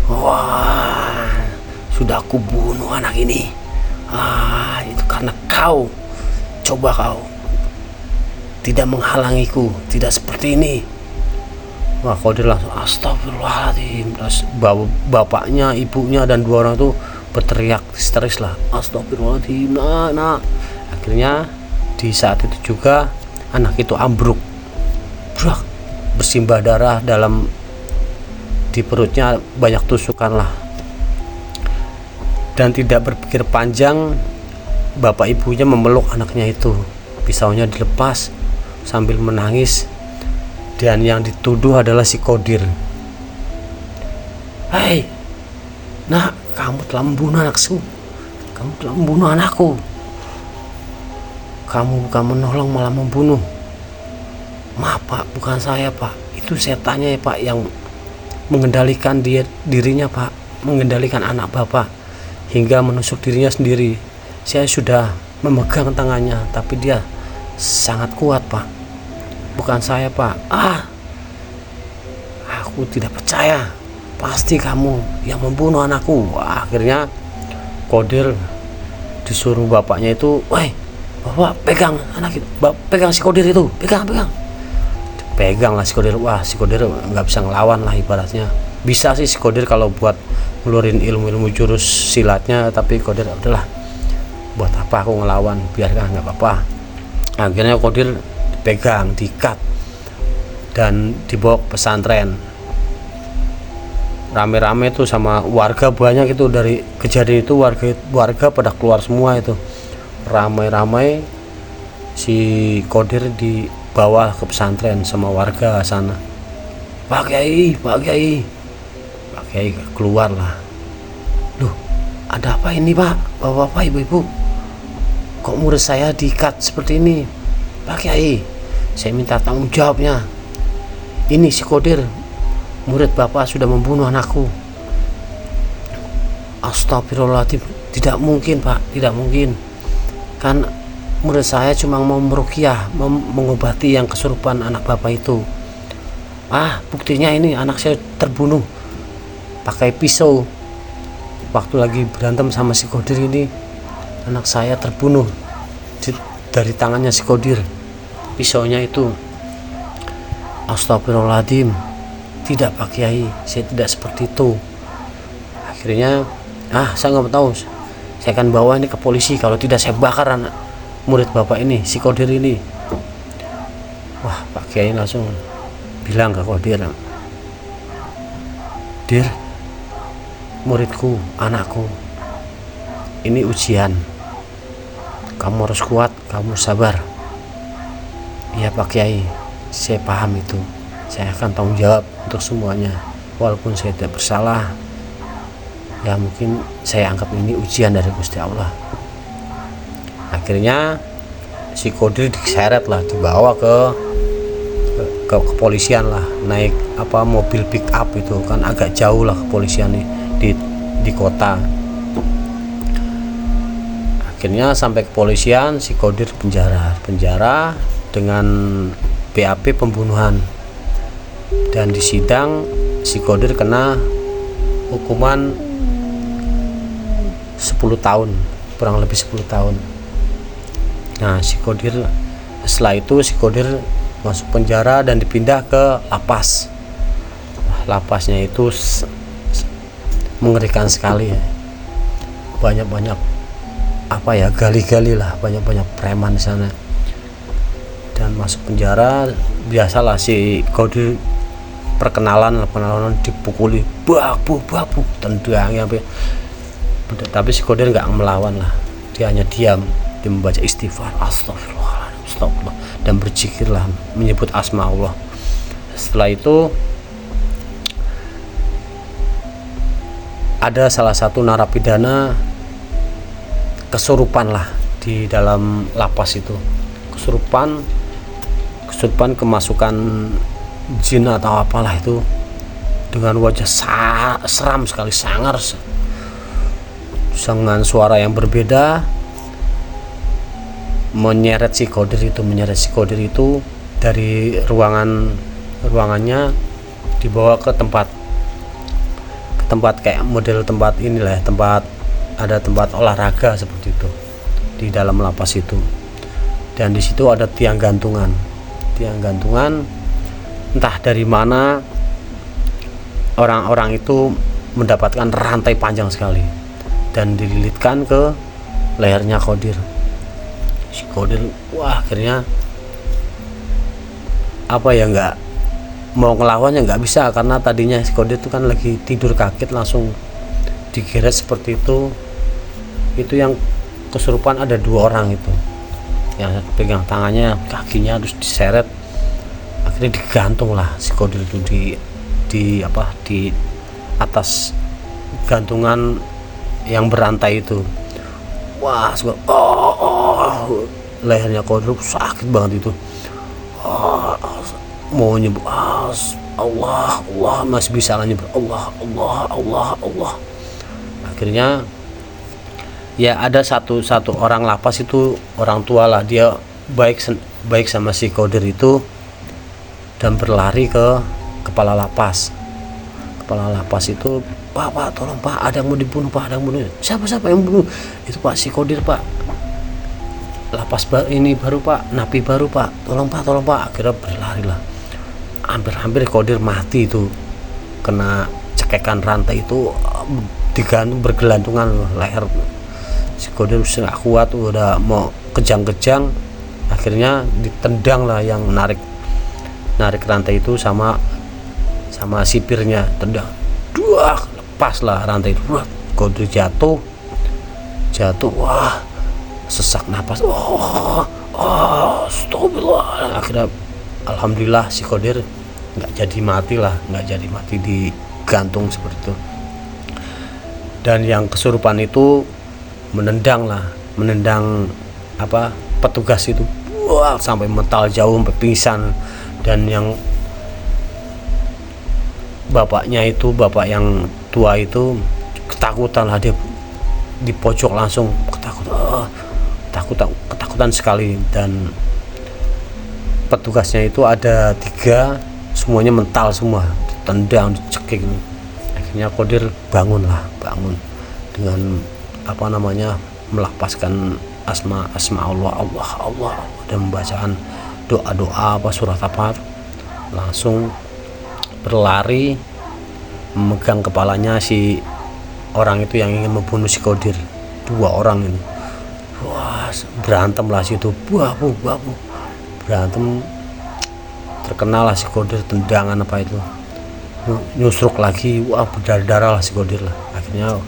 Wah, sudah aku bunuh anak ini. Itu karena kau. Coba kau tidak menghalangiku, tidak seperti ini. Wah, kau dia langsung astagfirullahaladzim. Terus bapaknya, ibunya, dan dua orang itu berteriak histeris lah. Astagfirullahaladzim, nak. Akhirnya di saat itu juga anak itu ambruk, bersimbah darah, di perutnya banyak tusukan lah. Dan tidak berpikir panjang, bapak ibunya memeluk anaknya itu. Pisaunya dilepas sambil menangis, dan yang dituduh adalah si Kodir. Hei, nak, kamu telah membunuh anakku. Kamu telah membunuh anakku. Kamu bukan menolong, malah membunuh. Maaf pak, bukan saya pak. Itu setannya ya pak, yang mengendalikan dirinya pak, mengendalikan anak bapak hingga menusuk dirinya sendiri. Saya sudah memegang tangannya, tapi dia sangat kuat pak. Bukan saya pak. Aku tidak percaya. Pasti kamu yang membunuh anakku. Akhirnya Kodir disuruh bapaknya itu, woi bapak pegang anak itu, pegang si Kodir itu, pegang lah si Kodir. Wah, si Kodir nggak bisa ngelawan lah ibaratnya. Bisa sih si Kodir kalau buat ngeluarin ilmu-ilmu jurus silatnya, tapi Kodir udahlah, buat apa aku ngelawan, biarkan, nggak apa-apa. Akhirnya Kodir dipegang, diikat, dan dibawa ke pesantren. Rame-rame tuh sama warga banyak itu. Dari kejadian itu warga pada keluar semua itu. Ramai-ramai si Kodir dibawa ke pesantren sama warga sana. Pak Kiai keluar lah. Loh, ada apa ini pak? Bapak-bapak, ibu-ibu, kok murid saya diikat seperti ini? Pak Kiai, saya minta tanggung jawabnya. Ini si Kodir, murid bapak, sudah membunuh anakku. Astagfirullahaladzim, tidak mungkin pak, tidak mungkin. Kan murid saya cuma mau meruqyah, mengobati yang kesurupan anak bapak itu. Buktinya ini anak saya terbunuh pakai pisau. Waktu lagi berantem sama si Kodir ini, anak saya terbunuh dari tangannya si Kodir, pisaunya itu. Astagfirullahaladzim, tidak Pak Kiai, saya tidak seperti itu. Akhirnya saya nggak tahu, saya akan bawa ini ke polisi. Kalau tidak saya bakar anak murid bapak ini, si Kodir ini. Wah, Pak Kiai langsung bilang ke Kodir, Dir, muridku, anakku, ini ujian, kamu harus kuat, kamu sabar. Iya Pak Kiai, saya paham itu, saya akan tanggung jawab untuk semuanya. Walaupun saya tidak bersalah, ya mungkin saya anggap ini ujian dari Gusti Allah. Akhirnya si Kodir diseret lah, dibawa ke kepolisian lah, naik mobil pick up itu kan agak jauh lah kepolisian nih di kota. Akhirnya sampai kepolisian, si Kodir penjara dengan BAP pembunuhan, dan di sidang si Kodir kena hukuman 10 tahun, kurang lebih 10 tahun. Nah, si Kodir setelah itu si Kodir masuk penjara dan dipindah ke lapas. lapasnya itu mengerikan sekali ya. Banyak apa ya, gali-gali lah, banyak preman di sana. Dan masuk penjara, biasalah si Qadir perkenalan dipukuli, babu tendang ya. Tapi si Qadir nggak melawan lah, dia hanya diam, dia membaca istighfar, astagfirullah, dan berzikirlah, menyebut asma Allah. Setelah itu ada salah satu narapidana kesurupan lah di dalam lapas itu, kesurupan kemasukan jin atau apalah itu, dengan wajah seram sekali, sangar, dengan suara yang berbeda, menyeret si Qadir itu dari ruangannya, dibawa ke tempat kayak model tempat inilah, ada tempat olahraga seperti itu di dalam lapas itu. Dan di situ ada tiang gantungan, entah dari mana orang-orang itu mendapatkan rantai panjang sekali dan dililitkan ke lehernya Qadir. Si Qadir, wah, akhirnya apa ya, nggak mau ngelawannya, nggak bisa, karena tadinya si Qadir itu kan lagi tidur kaget, langsung digeret seperti itu. Yang kesurupan ada 2 orang itu, yang pegang tangannya, kakinya, terus diseret, akhirnya digantung lah si Qadir itu di atas gantungan yang berantai itu. Wah, lehernya Qadir sakit banget itu. Mau nyebut Allah, masih bisa nyebut Allah. Akhirnya ya ada satu orang lapas itu, orang tua lah, dia baik sama si Qadir itu, dan berlari ke kepala lapas itu. Pak, tolong Pak, ada yang mau dibunuh Pak, ada yang bunuh. Siapa yang bunuh? Itu Pak, si Qadir Pak, lapas ini baru Pak, napi baru Pak, tolong Pak. Akhirnya berlari lah, hampir Qadir mati itu, kena cekekan rantai itu, digantung bergelantungan leher. Si Qadir sudah kuat, udah mau kejang-kejang, akhirnya ditendang lah yang narik rantai itu sama sipirnya, tendang, lepas lah rantai itu. Qadir jatuh, wah, sesak napas, astagfirullah. Akhirnya alhamdulillah si Qadir nggak jadi mati digantung seperti itu. Dan yang kesurupan itu menendang petugas itu, wah, sampai mental jauh, sampai pingsan. Dan yang bapak yang tua itu ketakutan lah, dia di pojok langsung ketakutan sekali. Dan petugasnya itu ada 3, semuanya mental semua, ditendang, dicekik. Akhirnya Qadir bangun dengan melapaskan asma Allah, dan membacaan doa surat apa, langsung berlari memegang kepalanya si orang itu yang ingin membunuh si Qadir. 2 orang ini, wah, berantem lah situ, babu berantem, terkenal lah si Qadir, tendangan apa itu, nyusruk lagi, wah, berdarah lah si Qadir lah. Akhirnya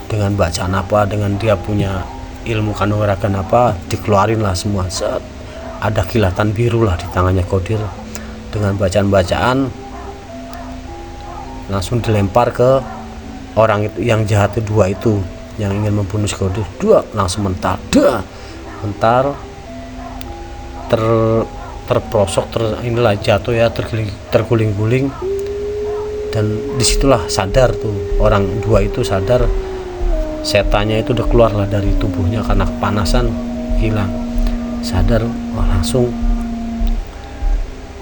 dengan bacaan apa, dengan dia punya ilmu kanuragan apa, dikeluarin lah semua. Ada kilatan biru lah di tangannya Qadir. Dengan bacaan langsung dilempar ke orang itu yang jahat, 2 itu yang ingin membunuh si Qadir. 2 langsung mental, terprosok, jatuh ya, terguling-guling. Dan disitulah sadar tuh orang 2 itu, sadar setannya itu udah keluar lah dari tubuhnya karena kepanasan, hilang, sadar. Langsung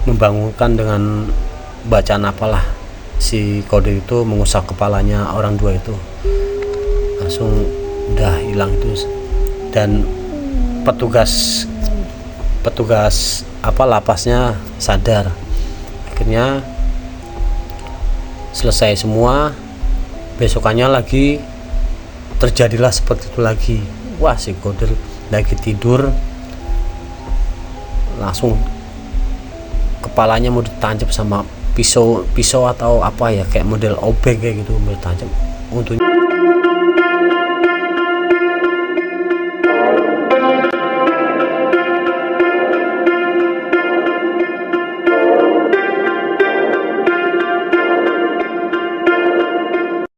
membangunkan dengan bacaan apalah, si Qadir itu mengusap kepalanya orang 2 itu, langsung udah hilang itu. Dan petugas lapasnya sadar. Akhirnya selesai semua, besokannya lagi terjadilah seperti itu lagi. Wah, si Kodir lagi tidur langsung kepalanya mau ditancap sama pisau atau apa ya, kayak model obeng kayak gitu, mau ditancap. Untungnya